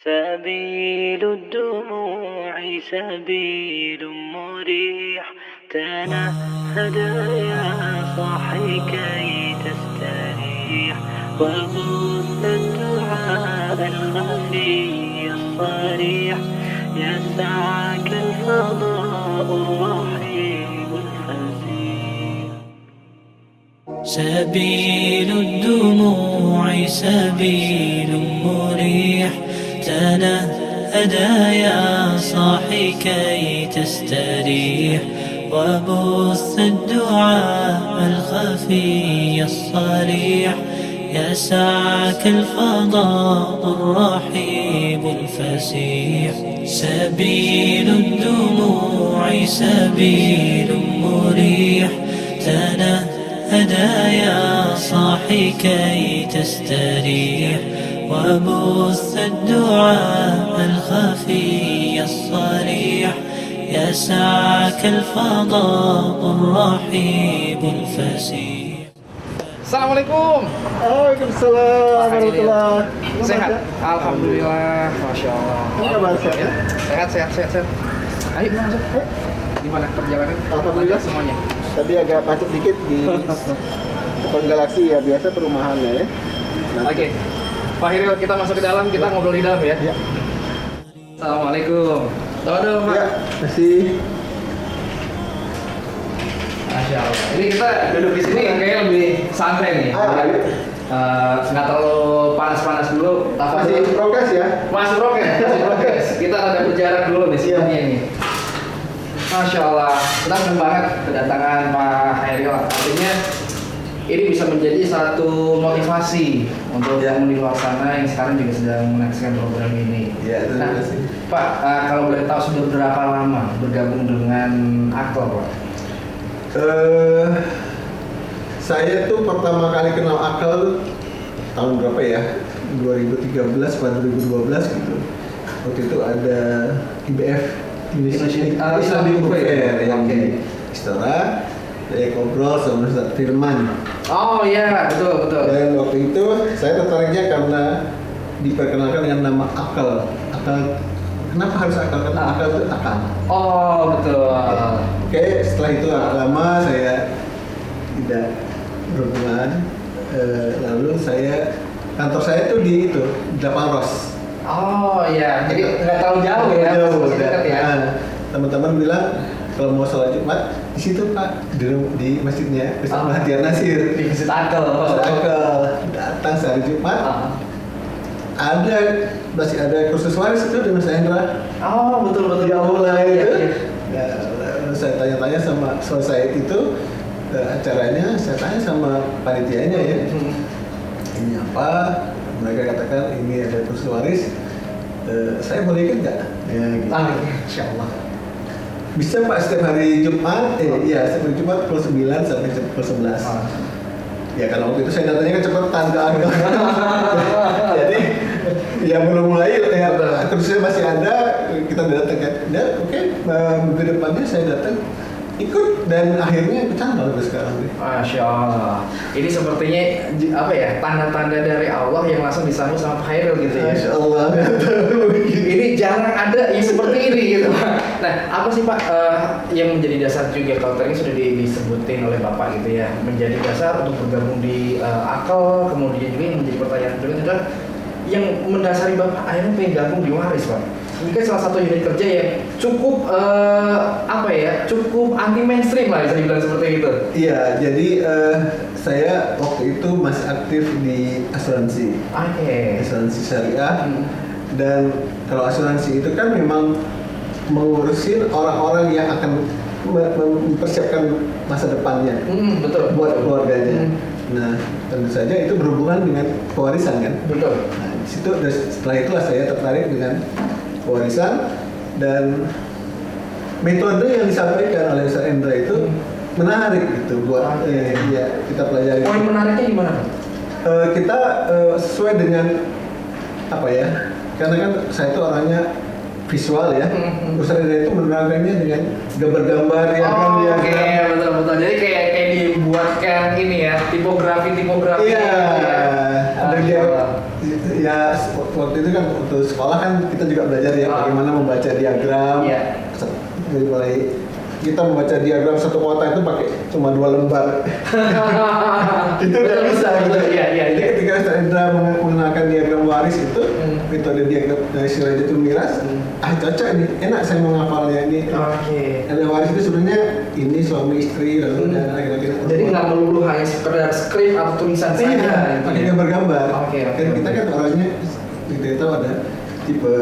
سبيل الدموع سبيل مريح تنهد يا صاحي كي تستريح وبث الدعاء الخفي الصريح يسعك الفضاء الرحيم الفسيح. سبيل الدموع سبيل مريح تنهدى يا صاحي كي تستريح وبث الدعاء الخفي الصريح يسعك الفضاء الرحيب الفسيح. سبيل الدموع سبيل مريح تنهدى يا صاحي كي تستريح وبث الدعاء الخفي الصريح يسعك الفضاء الرحيب الفسيح. Assalamualaikum. Waalaikumsalam warahmatullahi Sehat? Alhamdulillah, Masya Allah. Ini kabar sehat ya? Sehat. Ayo masuk. Gimana perjalanan? Alhamdulillah semuanya. Tadi agak macet dikit di depan Galaksi ya, biasa perumahannya ya. Oke. Pak Hiril, kita masuk ke dalam, kita ngobrol di dalam ya. Ya. Assalamualaikum. Selamat Pak. Ya, masih. Masya Allah. Ini kita duduk di sini kayaknya lebih santai nih. Nggak terlalu panas-panas dulu. Masih progres ya? Masih progres. Kita ada berjarak dulu di sini ini. Masya Allah. Kita senang banget kedatangan Pak Hairil. Artinya ini bisa menjadi satu motivasi untuk yang di luar sana yang sekarang juga sedang menyaksikan program ini. Ya, terima kasih. Pak, kalau boleh tahu sudah berapa lama bergabung dengan Akal, Pak? Saya tuh pertama kali kenal Akal tahun berapa ya? 2013 atau 2012 gitu. Waktu itu ada IBF Islamic Book Fair yang di Istora. Saya ngobrol sama Ustaz Firman. Oh iya, betul. Dan waktu itu saya tertariknya karena diperkenalkan dengan nama Akal. Kenapa harus Akal? Karena Akal itu akal. Oh betul. Oke, setelah itu lama saya tidak berhubungan. Lalu kantor saya tuh di Delapan Ros. Oh iya, jadi nggak terlalu jauh ya. Jauh, Dekat ya. Teman-teman bilang kalau mau sholat Jumat di situ Pak, di masjidnya Masjid Mahathir Nasir. Di Masjid Akal. Datang sehari Jumat. Masih ada kursus waris itu dengan Mas Hendra. Oh betul. Di aula itu. Iya. Lalu saya tanya-tanya sama selesai itu acaranya, saya tanya sama panitianya ya. Ini apa? Mereka katakan ini ada kursus waris. Saya boleh ikut nggak? Ya, gitu. Insya Allah. Bisa Pak setiap hari Jumat? Iya, setiap hari Jumat pukul 9 sampai pukul 11. Ya kalau waktu itu saya datangnya kecepatan ke Akal. Jadi ya belum mulai ya, kursusnya masih ada, kita datang kan. Dan oke, minggu depannya saya datang ikut dan akhirnya kecantol sampai sekarang. Masya Allah. Ini sepertinya apa ya, tanda-tanda dari Allah yang langsung disambut sama Pak Hairil gitu ya. Masya Allah. Ini jarang ada yang seperti ini gitu Pak. Nah, apa sih Pak yang menjadi dasar juga, kalau tadi sudah disebutin oleh Bapak gitu ya, menjadi dasar untuk bergabung di Akal, kemudian juga yang menjadi pertanyaan juga adalah yang mendasari Bapak akhirnya pengen gabung di Waris, Pak. Ini kan salah satu unit kerja yang cukup cukup anti mainstream lah bisa dibilang seperti itu. Iya, jadi saya waktu itu masih aktif di asuransi. Asuransi syariah. Dan kalau asuransi itu kan memang mengurusin orang-orang yang akan mempersiapkan masa depannya. Betul. Buat keluarganya. Nah, tentu saja itu berhubungan dengan pewarisan kan. Betul. Nah, di situ setelah itulah saya tertarik dengan pewarisan dan metode yang disampaikan oleh Ustaz Endra itu menarik gitu buat kita pelajari. Poin menariknya gimana Pak? Kita sesuai dengan apa ya? Karena kan saya itu orangnya visual ya. Ustaz Endra itu menerangkannya dengan gambar-gambar yang Oke, betul. Jadi kayak dibuatkan ini ya, tipografi. Iya. Ada dia ya waktu itu kan waktu sekolah kan kita juga belajar ya bagaimana membaca diagram. Iya. Jadi mulai kita membaca diagram satu kota itu pakai cuma 2 lembar. Itu udah bisa gitu. Iya. Jadi ketika Ustaz Indra mengenalkan diagram waris itu, metode diagram dari Sirajatul Miras, cocok ini, enak saya menghafalnya ini. Oke. Ada waris itu sebenarnya ini suami istri lalu ada laki-laki. Jadi nggak melulu hanya sekedar skrip atau tulisan saja. Iya, pakai gambar-gambar. Oke. Kan kita kan orangnya kita tahu ada tipe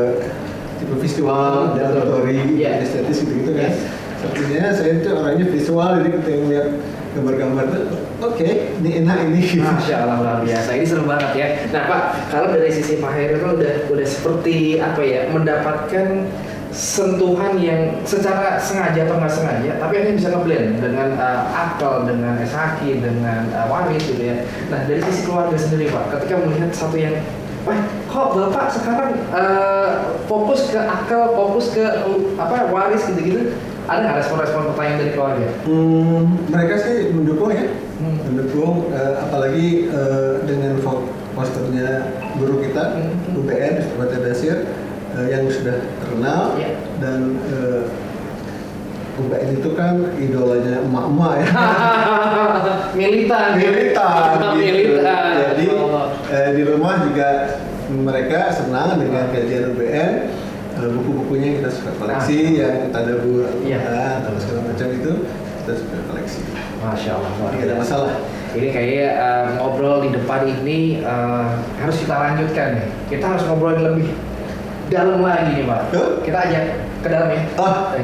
visual, ada auditori, ada estetis gitu kan. Sebenarnya saya itu orangnya visual, jadi ketika ngeliat gambar-gambar itu, oke, ini enak ini. Masya Allah, luar biasa. Ini seru banget ya. Nah Pak, kalau dari sisi Pak Hairil kan udah seperti apa ya, mendapatkan sentuhan yang secara sengaja atau nggak sengaja, tapi akhirnya bisa ngeblend dengan akal, dengan eshaki, dengan waris gitu ya. Nah dari sisi keluarga sendiri Pak, ketika melihat satu yang wah, kok Bapak sekarang fokus ke akal, fokus ke waris gitu-gitu, ada nggak respon-respon pertanyaan dari keluarga? Mereka sih mendukung ya, mendukung, apalagi dengan posternya guru kita, UPN, Ustaz Dasir, yang sudah terkenal, dan UPN itu kan idolanya emak-emak ya. Militan. Gitu. Jadi di rumah juga mereka senang dengan kajian UPN. Buku-bukunya kita suka koleksi, yang tadabbur atau segala macam itu kita suka koleksi. Masya Allah, tidak ada masalah. Ini kayak ngobrol di depan ini harus kita lanjutkan nih. Kita harus ngobrol lebih dalam lagi nih Pak. Kita ajak ke dalam ya.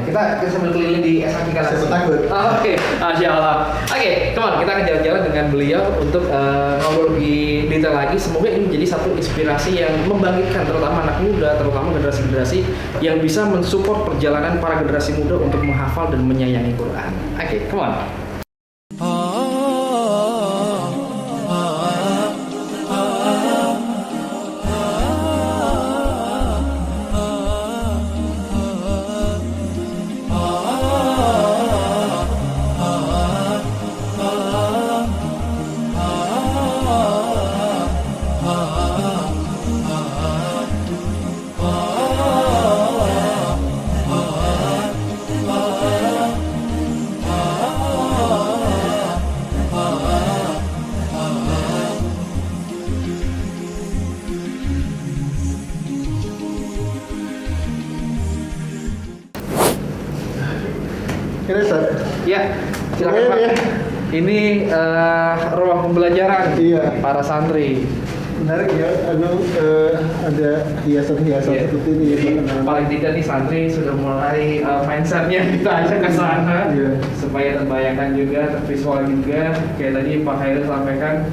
Kita sambil keliling di SHK Galaxy. Saya takut. Oke, Masya Allah. Oke, come on, kita akan jalan-jalan dengan beliau untuk ngobrol lebih detail lagi. Semoga ini menjadi satu inspirasi yang membangkitkan terutama anak muda, terutama generasi-generasi yang bisa mensupport perjalanan para generasi muda untuk menghafal dan menyayangi Quran. Oke, come on. Ini Ustaz. Ya, silakan Pak. Ini ruang pembelajaran para santri. Menarik ya, ada hiasan-hiasan seperti ini. Paling tidak nih santri sudah mulai mindsetnya kita ajak ke sana supaya terbayangkan juga, tervisual juga. Kayak tadi Pak Hairil sampaikan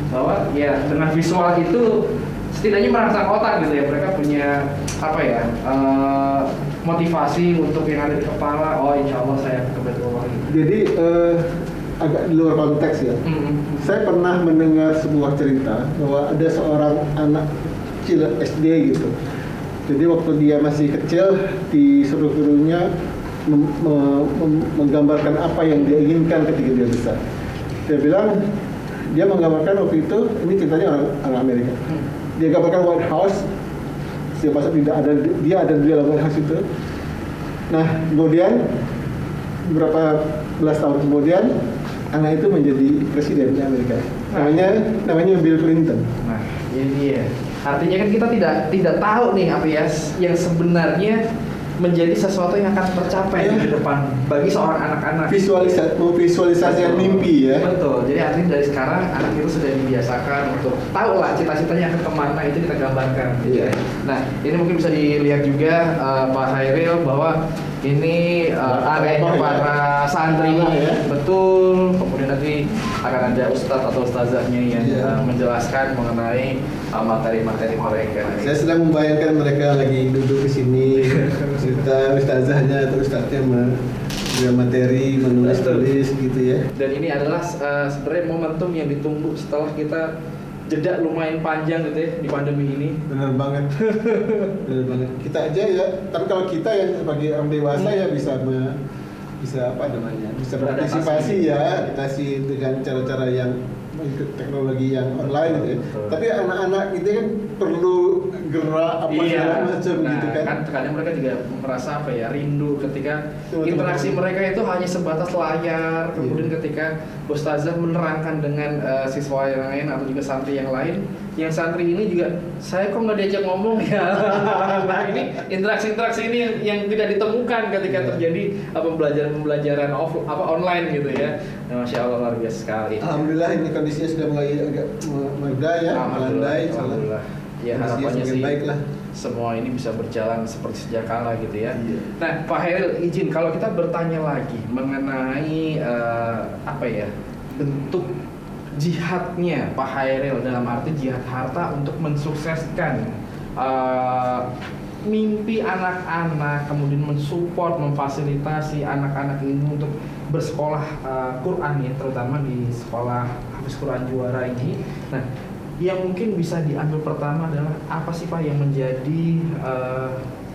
bahwa ya dengan visual itu setidaknya merangsang otak gitu ya. Mereka punya apa ya? Motivasi untuk yang ada di kepala. Oh, insya Allah saya ke Baitul Mali. Jadi agak di luar konteks ya. Saya pernah mendengar sebuah cerita bahwa ada seorang anak kecil SD gitu. Jadi waktu dia masih kecil, disuruh gurunya menggambarkan apa yang dia inginkan ketika dia besar. Dia bilang dia menggambarkan waktu itu, ini ceritanya orang Amerika. Dia gambarkan White House. Dia ada di dalam White House itu. Nah, kemudian beberapa belas tahun kemudian anak itu menjadi presiden di Amerika. Namanya Bill Clinton. Nah, ini dia. Artinya kan kita tidak tahu nih apa ya yang sebenarnya menjadi sesuatu yang akan tercapai di depan bagi seorang anak-anak. Visualisasi mimpi ya. Betul. Jadi artinya dari sekarang anak itu sudah dibiasakan untuk tahu lah cita-citanya akan kemana, itu kita gambarkan. Iya. Nah, ini mungkin bisa dilihat juga Pak Hairil bahwa ini areanya para santri ya. Betul. Kemudian nanti akan ada ustadz atau ustazahnya yang menjelaskan mengenai materi-materi mereka. Saya sedang membayangkan mereka lagi duduk di sini, cerita ustazahnya atau ustadznya materi menulis gitu ya. Dan ini adalah sebenarnya momentum yang ditunggu setelah kita jeda lumayan panjang gitu ya di pandemi ini. Benar banget. Benar banget. Kita aja ya, tapi kalau kita yang sebagai orang dewasa ya bisa bisa apa namanya? Bisa berpartisipasi ya, dikasih dengan cara-cara yang ikut teknologi yang online gitu ya. Betul. Tapi anak-anak itu kan perlu gerak apa segala macam gitu kan. Terkadang mereka juga merasa apa ya, rindu ketika Teman-teman. interaksi mereka itu hanya sebatas layar. Kemudian ketika ustazah menerangkan dengan siswa yang lain atau juga santri yang lain, yang santri ini juga saya kok nggak diajak ngomong ya. Nah ini interaksi ini yang tidak ditemukan ketika terjadi pembelajaran online gitu ya. Nah, Masya Allah luar biasa sekali. Alhamdulillah ini kondisinya sudah mulai agak mereda ya, melandai. Alhamdulillah. Ya Kondisinya harapannya semakin sih baik lah. semua ini bisa berjalan seperti sedia kala gitu ya. Iya. Nah, Pak Hairil izin kalau kita bertanya lagi mengenai apa ya, bentuk jihadnya Pak Hairil dalam arti jihad harta untuk mensukseskan mimpi anak-anak, kemudian mensupport, memfasilitasi anak-anak ini untuk bersekolah Quran ya, terutama di sekolah Hafiz Quran Juara ini. Nah, yang mungkin bisa diambil pertama adalah apa sih Pak yang menjadi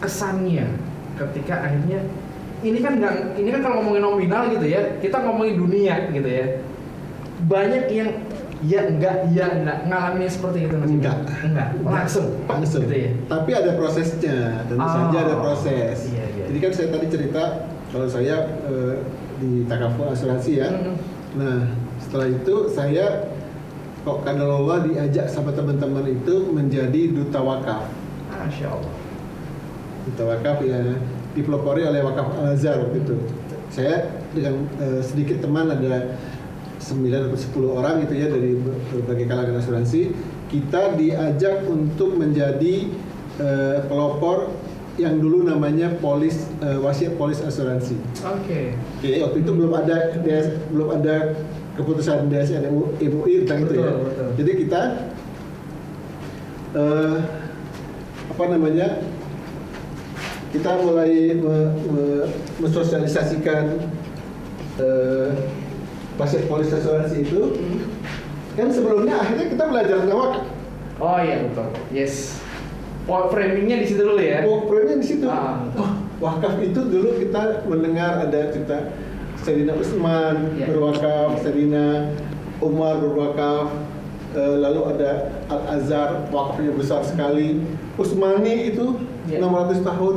kesannya ketika akhirnya ini kan kalau ngomongin nominal gitu ya, kita ngomongin dunia gitu ya. Banyak yang ya enggak ngalamin seperti itu nggak sih? Enggak, langsung gitu ya. Tapi ada prosesnya, tentu saja ada proses. Iya. Jadi kan saya tadi cerita kalau saya di Takaful Asuransi ya. Nah setelah itu saya kok kadarullah diajak sama teman-teman itu menjadi duta wakaf. Masya Allah. Duta wakaf ya dipelopori oleh Wakaf Al Azhar waktu itu. Saya dengan sedikit teman ada 9 atau 10 orang gitu ya dari berbagai kalangan asuransi, kita diajak untuk menjadi pelopor yang dulu namanya wasiat polis asuransi. Oke. Waktu itu belum ada keputusan DSN MUI tentang itu ya. Betul. Jadi kita kita mulai mensosialisasikan pasien polis asuransi itu. Kan sebelumnya akhirnya kita belajar tentang wakaf. Oh iya betul. Yes. Framingnya di situ dulu ya. Framingnya di situ. Ah. Wakaf itu dulu kita mendengar ada cerita Sayyidina Utsman berwakaf, Sayyidina Umar berwakaf, lalu ada Al Azhar wakafnya besar sekali. Utsmani itu 600 tahun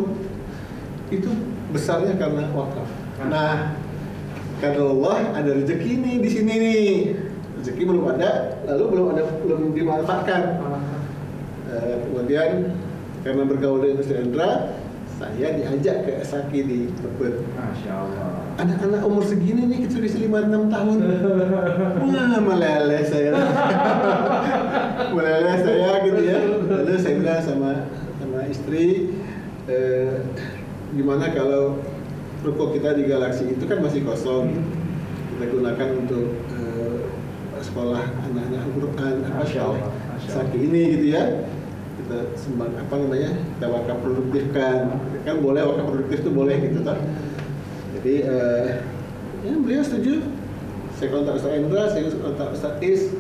itu besarnya karena wakaf. Nah, karena Allah ada rezeki nih di sini nih. Rezeki belum ada, lalu belum dimanfaatkan. Kemudian karena bergaul dengan Ustaz Hendra, saya diajak ke Esaki di Tebet. Masya Allah. Anak-anak umur segini nih kecil 5-6 tahun. Wah, meleleh saya. Meleleh saya gitu ya. Lalu saya bilang sama istri, gimana kalau ruko kita di Galaksi itu kan masih kosong. Kita gunakan untuk sekolah anak-anak Al-Quran, Esaki ini gitu ya. Kita kita wakaf produktifkan, kan boleh wakaf produktif itu boleh gitu kan. Jadi beliau setuju. Saya kontak Ustaz Endra, saya kontak Ustaz Is,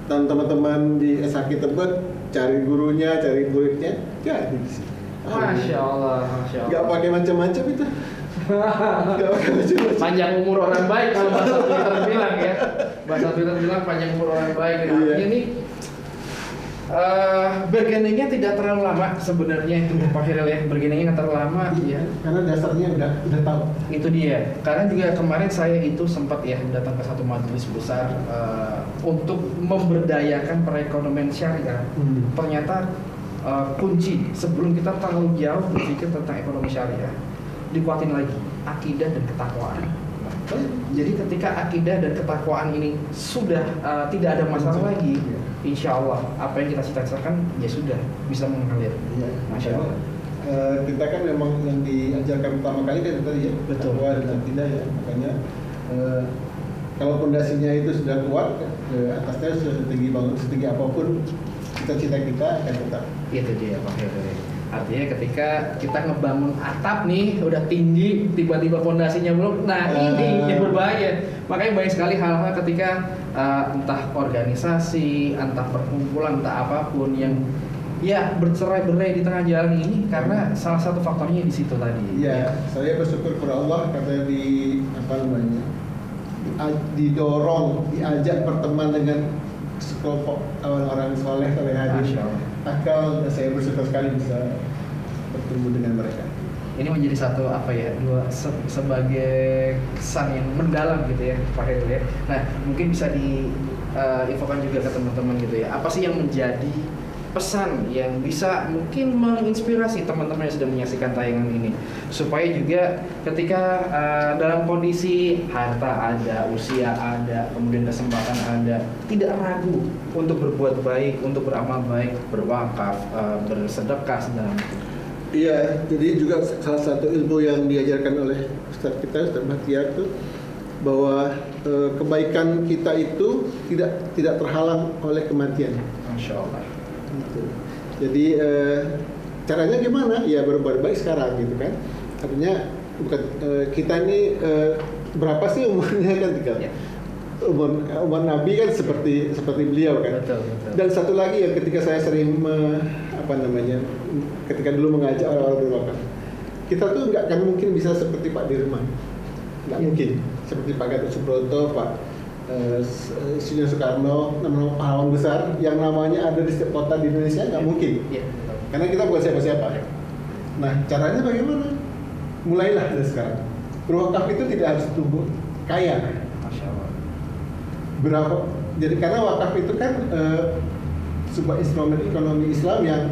dan teman-teman di Esaki Tebet cari gurunya, cari muridnya, jadi di sini. Masya Allah. Gak pakai macam-macam itu. Gak pakai macam-macam. Panjang umur orang baik kalau bahasa Twitter bilang ya. Bahasa Twitter bilang panjang umur orang baik. Artinya ini bergeningnya tidak terlalu lama sebenarnya itu Pak Hairil ya, bergeningnya nggak terlalu lama ya. Karena dasarnya udah tahu. Itu dia. Karena juga kemarin saya itu sempat ya datang ke satu majelis besar untuk memberdayakan perekonomian syariah. Ternyata kunci sebelum kita terlalu jauh berpikir tentang ekonomi syariah, dikuatin lagi akidah dan ketakwaan. Jadi ketika akidah dan ketakwaan ini sudah tidak ada masalah lagi, insya Allah apa yang kita cita-citakan ya sudah bisa mengalir. Iya, Masya Allah. Kita kan memang yang diajarkan pertama kali kan tadi ya, Betul. takwa dan akidah ya. Makanya kalau fondasinya itu sudah kuat, atasnya sudah setinggi apapun cita-cita kita akan tetap. Itu dia Pak Hairil. Artinya ketika kita ngebangun atap nih udah tinggi, tiba-tiba fondasinya belum, nah ini yang berbahaya. Makanya banyak sekali hal-hal ketika entah organisasi, entah perkumpulan, entah apapun yang ya bercerai-berai di tengah jalan ini karena salah satu faktornya di situ tadi. Iya, saya bersyukur kepada Allah karena di didorong, diajak berteman dengan sekelompok orang-orang soleh hadir. Akal saya bersyukur sekali bisa bertemu dengan mereka. Ini menjadi satu sebagai kesan yang mendalam gitu ya Pak Khairul ya. Nah mungkin bisa infokan juga ke teman-teman gitu ya, apa sih yang menjadi pesan yang bisa mungkin menginspirasi teman-teman yang sedang menyaksikan tayangan ini, supaya juga ketika dalam kondisi harta ada, usia ada, kemudian kesempatan ada, tidak ragu untuk berbuat baik, untuk beramal baik, berwakaf, bersedekah segala macam. Iya, jadi juga salah satu ilmu yang diajarkan oleh Ustaz kita, Ustaz Bahtiar itu bahwa kebaikan kita itu tidak terhalang oleh kematian. Masya Allah. Gitu. Jadi caranya gimana? Ya berbuat baik sekarang gitu kan. Artinya bukan kita ini berapa sih umurnya kan tinggal. Ya. Umur Nabi kan seperti beliau kan. Betul. Dan satu lagi yang ketika saya sering ketika dulu mengajak orang-orang berwakaf, kita tuh nggak akan mungkin bisa seperti Pak Dirman, nggak mungkin seperti Pak Gatot Subroto, Pak Insinyur Soekarno, nama pahlawan besar yang namanya ada di setiap kota di Indonesia, nggak mungkin. Karena kita bukan siapa-siapa. Nah, caranya bagaimana? Mulailah dari sekarang. Berwakaf itu tidak harus tumbuh kaya. Masya Allah. Berapa? Jadi karena wakaf itu kan sebuah instrumen ekonomi Islam yang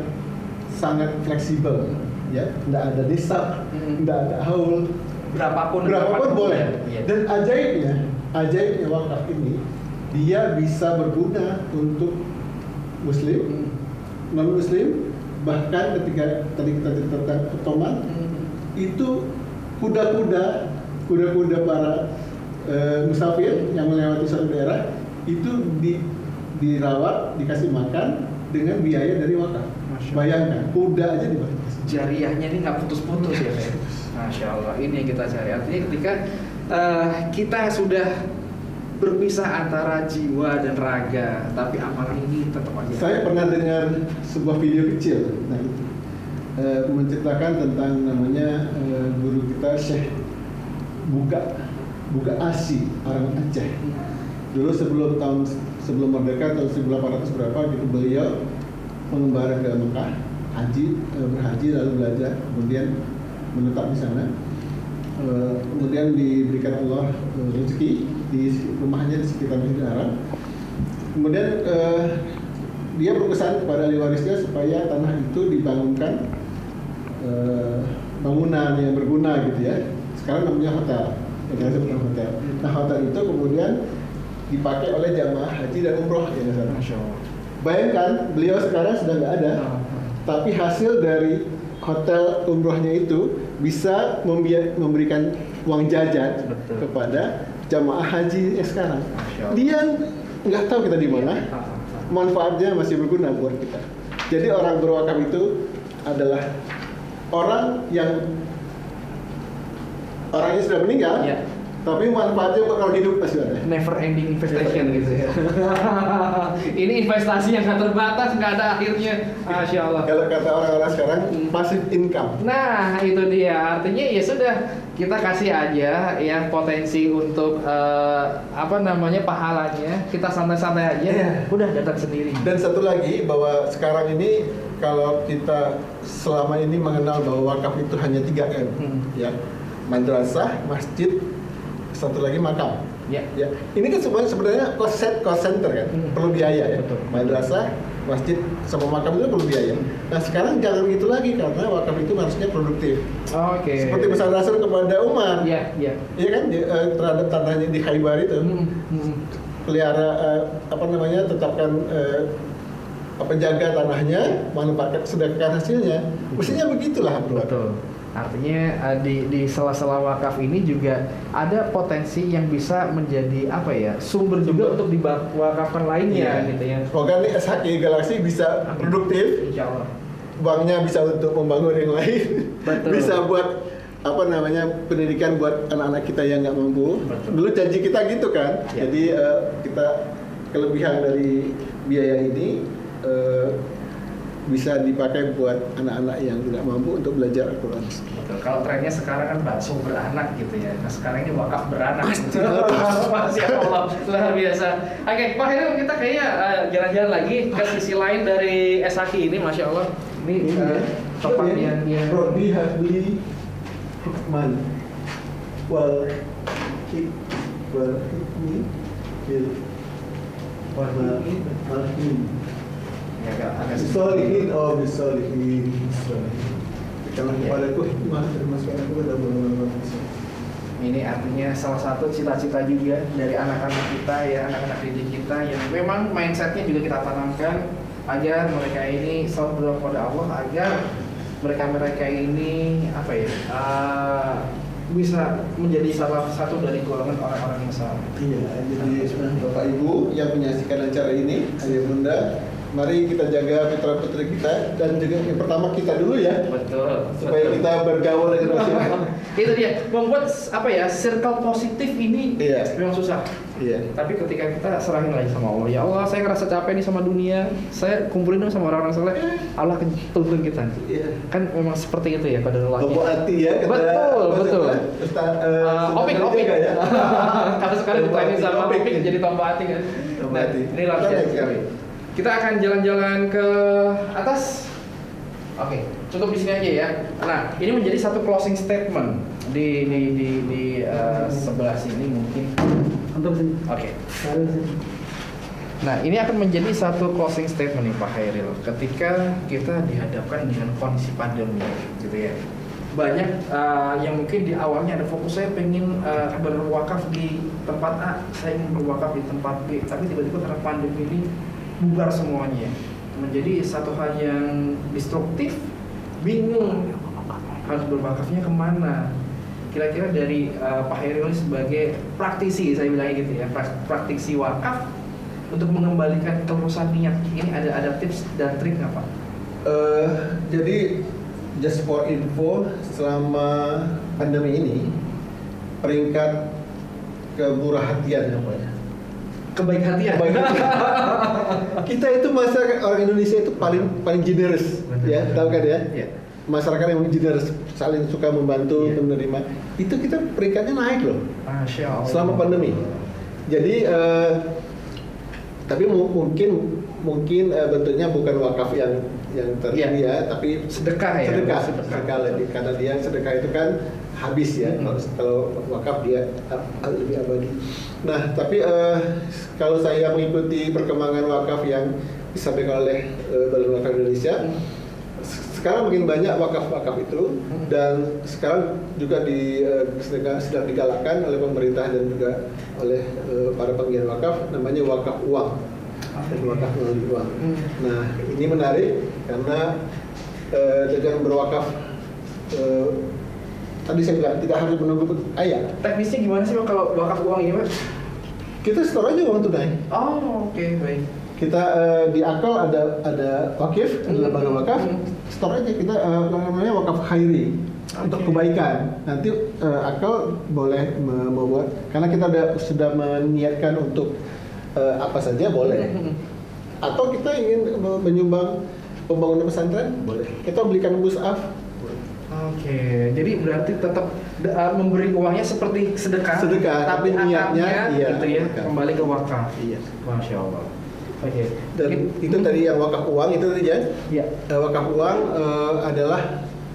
sangat fleksibel, ya. Tidak ada desa, tidak ada haul. Berapapun boleh. Ya. Dan ajaibnya wakaf ini dia bisa berguna untuk Muslim, non Muslim, bahkan ketika tadi kita cerita tentang Ottoman, itu kuda-kuda para musafir yang melewati suatu daerah itu dirawat, dikasih makan dengan biaya dari wakaf. Bayangkan, kuda aja dibayar. Jariahnya ini nggak putus-putus ya Pak. Masya Allah, ini yang kita cari. Artinya ketika kita sudah berpisah antara jiwa dan raga, tapi amal ini tetap aja. Saya pernah dengar sebuah video kecil, menceritakan tentang namanya guru kita Syekh Buka Asi, orang Aceh. Dulu sebelum merdeka tahun 1800 berapa gitu, beliau mengembara ke Mekah, berhaji lalu belajar, kemudian menetap di sana. Kemudian diberikan Allah rezeki di rumahnya di sekitar Masjidil Haram. Kemudian dia berpesan kepada ahli warisnya supaya tanah itu dibangunkan bangunan yang berguna gitu ya. Sekarang namanya hotel. Hotel. Nah, hotel itu kemudian dipakai oleh jamaah haji dan umroh ya sana. Bayangkan beliau sekarang sudah nggak ada, tapi hasil dari hotel umrohnya itu bisa memberikan uang jajan kepada jamaah haji sekarang. Dia nggak tahu kita di mana, manfaatnya masih berguna buat kita. Jadi orang berwakaf itu adalah orang yang orangnya sudah meninggal, tapi manfaatnya buat orang hidup masih ada. Never ending investment gitu ya. Ini investasi yang nggak terbatas, nggak ada akhirnya. Masya Allah. Kalau kata orang-orang sekarang, passive income. Nah itu dia, artinya ya sudah, kita kasih aja ya potensi untuk pahalanya, kita santai-santai aja, udah datang sendiri. Dan satu lagi, bahwa sekarang ini kalau kita selama ini mengenal bahwa wakaf itu hanya 3M, ya, madrasah, masjid, satu lagi makam. Ya. Ini kan sebenarnya cost center kan, perlu biaya ya. Betul. Madrasah, masjid, sama makam itu perlu biaya. Nah sekarang jangan gitu lagi, karena wakaf itu harusnya produktif. Oke. Seperti besar Rasul kepada Umar. Iya. Iya kan, terhadap tanahnya di Khaybar itu. Pelihara tetapkan penjaga tanahnya, manfaatkan sedekahkan hasilnya. Mestinya begitulah. Betul. Artinya di sela-sela wakaf ini juga ada potensi yang bisa menjadi sumber juga untuk diwakafkan lainnya gitu ya. Semoga nih SHK Galaxy bisa produktif. Insya Allah. Banknya bisa untuk membangun yang lain. Betul. Bisa buat pendidikan buat anak-anak kita yang nggak mampu. Betul. Dulu janji kita gitu kan. Ya. Jadi kita kelebihan dari biaya ini bisa dipakai buat anak-anak yang tidak mampu untuk belajar Al-Quran. Betul. Kalau trennya sekarang kan bakso beranak gitu ya. Nah sekarang ini wakaf beranak. Masya Allah, luar biasa. Oke, Pak Heru, kita kayaknya jalan-jalan lagi ke sisi lain dari Esaki ini, Masya Allah. Ini tempat yang Rodi Habli Hukman wal hikmi bil malhin. Ya, agak Bisolihin, bisolihin. Kalau kepadaku hikmah dan masyarakat adalah benar-benar. Ini artinya salah satu cita-cita juga dari anak-anak kita ya, anak-anak didik kita yang memang mindsetnya juga kita tanamkan agar mereka ini selalu berdoa kepada Allah agar mereka ini apa ya bisa menjadi salah satu dari golongan orang-orang yang saleh. Iya, jadi Bapak Ibu yang menyaksikan acara ini, ayah bunda, mari kita jaga putra-putri kita dan juga yang pertama kita dulu ya. Betul. Supaya kita bergaul dengan masyarakat. Itu dia, membuat apa ya, circle positif ini memang susah. Iya. Tapi ketika kita serahin lagi sama Allah, ya Allah, saya ngerasa capek nih sama dunia, saya kumpulin dong sama orang-orang saleh, Allah akan tuntun kita. Iya. Kan memang seperti itu ya qadarullah. Bobo hati ya. Betul. Opik ya. Kalau sekarang Tombo ditanya hati, sama Opik. Opik jadi tombo hati kan. Tombo Nah, hati. ini luar biasa sekali. Kita akan jalan-jalan ke atas. Oke, cukup di sini aja ya. Nah, ini menjadi satu closing statement di sebelah sini mungkin. Oke. Nah, ini akan menjadi satu closing statement nih Pak Khairil. Ketika kita dihadapkan dengan kondisi pandemi, gitu ya. Banyak yang mungkin di awalnya ada fokus saya pengen berwakaf di tempat A, saya ingin berwakaf di tempat B, tapi tiba-tiba karena pandemi ini bubar semuanya. Menjadi satu hal yang destruktif, bingung harus berwakafnya kemana. Kira-kira dari Pak Hairil sebagai praktisi, saya bilang gitu ya, praktisi wakaf untuk mengembalikan kelurusan niat, ini ada tips dan trik nggak Pak? Jadi just for info, selama pandemi ini peringkat kemurah hatian apa ya? Kebaik hatian. Kita itu masyarakat orang Indonesia itu paling generous, ya, tahu kan ya? Iya. Masyarakat yang generous, saling suka membantu, menerima. Itu kita peringkatnya naik loh. Masya Allah. Selama pandemi. Jadi tapi mungkin bentuknya bukan wakaf yang tersedia, tapi sedekah ya. Sedekah lebih, karena dia sedekah itu kan habis ya. Kalau wakaf dia lebih abadi. Nah, tapi kalau saya mengikuti perkembangan wakaf yang disampaikan oleh Badan Wakaf Indonesia, sekarang makin banyak wakaf-wakaf itu, dan sekarang juga sedang digalakkan oleh pemerintah dan juga oleh para penggiat wakaf, namanya wakaf uang. Wakaf melalui uang. Nah, ini menarik karena dengan berwakaf tadi saya bilang tidak harus menunggu ayat. Teknisnya gimana sih Pak kalau wakaf uang ini Pak? Kita store aja uang tunai. Oh, oke, baik. Kita di akal ada wakif, ada lembaga wakaf, store aja kita namanya wakaf khairi untuk kebaikan. Nanti akal boleh membuat, karena kita sudah meniatkan untuk apa saja boleh. Atau kita ingin menyumbang pembangunan pesantren, boleh. Kita belikan mushaf. Oke, jadi berarti tetap memberi uangnya seperti sedekah, tapi niatnya gitu ya, wakaf. kembali ke wakaf. Iya. Masya Allah. Oke. Dan itu tadi yang wakaf uang itu tadi ya. Iya. Wakaf uang adalah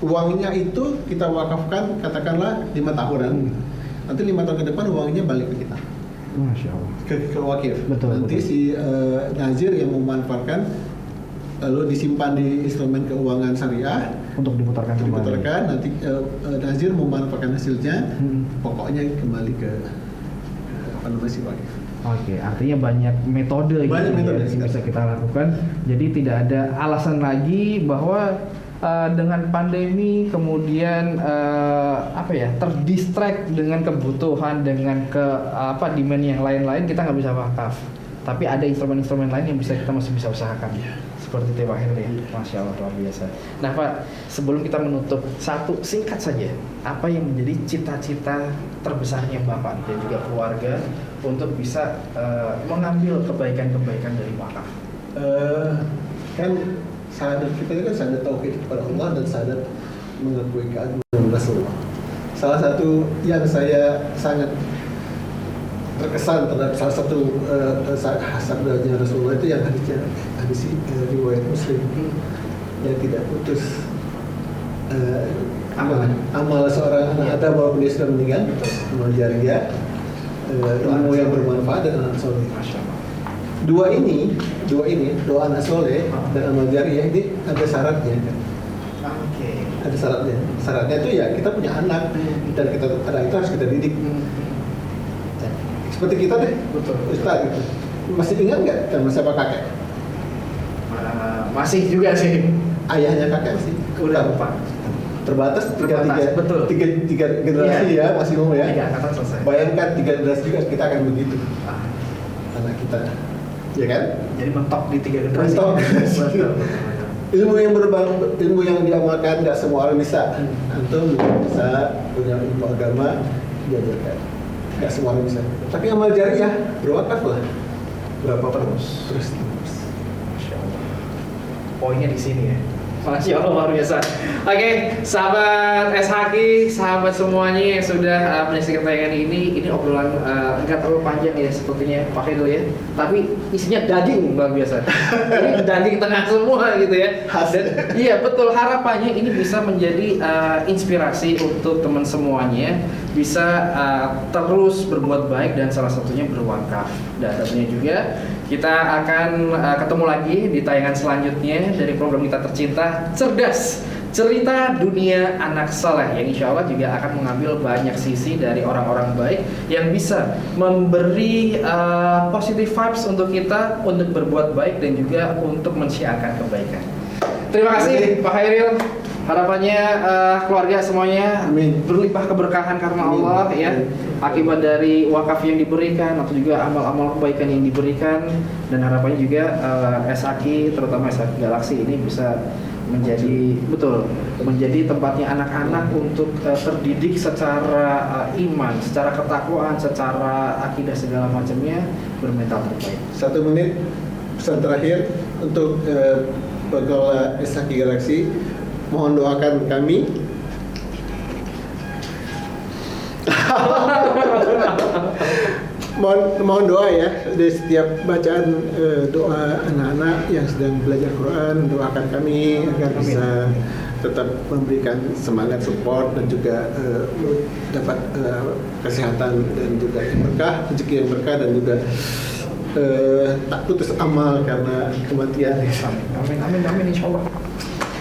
uangnya itu kita wakafkan katakanlah 5 tahunan. Nanti 5 tahun ke depan uangnya balik ke kita. Masya Allah. Ke wakif. Betul, Nanti betul. si nazir yang memanfaatkan lalu disimpan di instrumen keuangan syariah Untuk diputarkan kembali. nanti nazir memanfaatkan hasilnya, pokoknya kembali ke apa namanya si wakif. Oke, artinya banyak metode Banyak gitu metode yang bisa kita lakukan. Jadi tidak ada alasan lagi bahwa dengan pandemi kemudian terdistract dengan kebutuhan, dengan demand yang lain-lain, kita nggak bisa wakaf. Tapi ada instrumen-instrumen lain yang kita masih bisa usahakan. Seperti itu Pak Henry. Masya Allah, luar biasa. Nah Pak, sebelum kita menutup, satu singkat saja, apa yang menjadi cita-cita terbesarnya Bapak dan juga keluarga untuk bisa mengambil kebaikan-kebaikan dari wakaf? Kan syahadat kita itu kan syahadat tauhid kepada Allah dan syahadat mengakui keagungan Rasulullah. Salah satu yang saya sangat terkesan terhadap salah satu sabdanya Rasulullah itu yang hadis riwayat Muslim yang tidak putus amal seorang anak Adam walaupun dia sudah meninggal, amal jariyah, ilmu yang bermanfaat dan anak soleh. Dua ini doa anak soleh dan amal jariyah ini ada syaratnya kan? Ada syaratnya. Syaratnya itu ya kita punya anak dan kita anak itu harus kita didik. Seperti kita deh, Betul. Ustaz gitu. Masih ingat nggak sama siapa kakek? Masih juga sih. Ayahnya kakek sih. Udah lupa. Terbatas Betul. tiga generasi ya maksimum ya. 3 angkatan selesai. Bayangkan 3 generasi juga kita akan begitu. Anak kita, ya kan? Jadi mentok di 3 generasi. Mentok. Betul. Ilmu yang diamalkan nggak semua orang bisa. Antum bisa punya ilmu agama diajarkan. Nggak semua orang bisa. Tapi amal jariyah berwakaf lah. Berapa terus? Masya Allah. Poinnya di sini ya. Masya Allah luar biasa. Oke, sahabat SHQ, sahabat semuanya yang sudah menyaksikan tayangan ini obrolan nggak terlalu panjang ya sepertinya Pak Khairil ya. Tapi isinya daging luar biasa. Ini daging tengah semua gitu ya. Dan iya betul, harapannya ini bisa menjadi inspirasi untuk teman semuanya bisa terus berbuat baik dan salah satunya berwakaf. Dan tentunya juga kita akan ketemu lagi di tayangan selanjutnya dari program kita tercinta Cerdas Cerita Dunia Anak Saleh yang insya Allah juga akan mengambil banyak sisi dari orang-orang baik yang bisa memberi positive vibes untuk kita untuk berbuat baik dan juga untuk mensiarkan kebaikan. Terima kasih Pak Khairil. Harapannya keluarga semuanya Amin. berlimpah keberkahan karena Amin. Allah ya, akibat dari wakaf yang diberikan atau juga amal-amal kebaikan yang diberikan, dan harapannya juga SHQ terutama SHQ Galaxy ini bisa menjadi tempatnya anak-anak untuk terdidik secara iman, secara ketakwaan, secara akidah segala macamnya bermental terbaik. 1 menit pesan terakhir untuk pengelola SHQ Galaxy. Mohon doakan kami. mohon doa ya di setiap bacaan doa anak-anak yang sedang belajar Quran, doakan kami agar bisa tetap memberikan semangat, support dan juga dapat kesehatan dan juga berkah, rezeki yang berkah dan juga tak putus amal karena kematian. Amin insya Allah.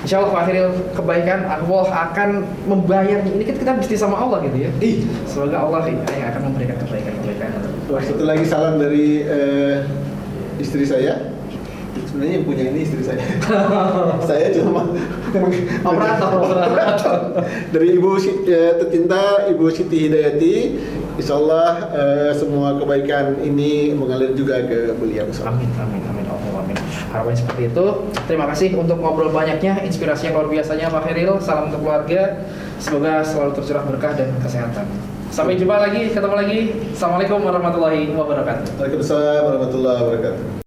Insya Allah Pak Khairil, kebaikan Allah akan membayar. Ini kan kita bisnis sama Allah gitu ya. Semoga Allah yang akan memberikan kebaikan. Satu lagi salam dari istri saya. Sebenarnya yang punya ini istri saya. Saya cuma operator. Dari Ibu tercinta Ibu Siti Hidayati. Insya Allah semua kebaikan ini mengalir juga ke beliau. Amin. Amin. Harapannya seperti itu. Terima kasih untuk ngobrol banyaknya, inspirasi yang luar biasanya Pak Khairil. Salam untuk keluarga. Semoga selalu tercurah berkah dan kesehatan. Sampai jumpa lagi, ketemu lagi. Assalamualaikum warahmatullahi wabarakatuh. Waalaikumsalam warahmatullahi wabarakatuh.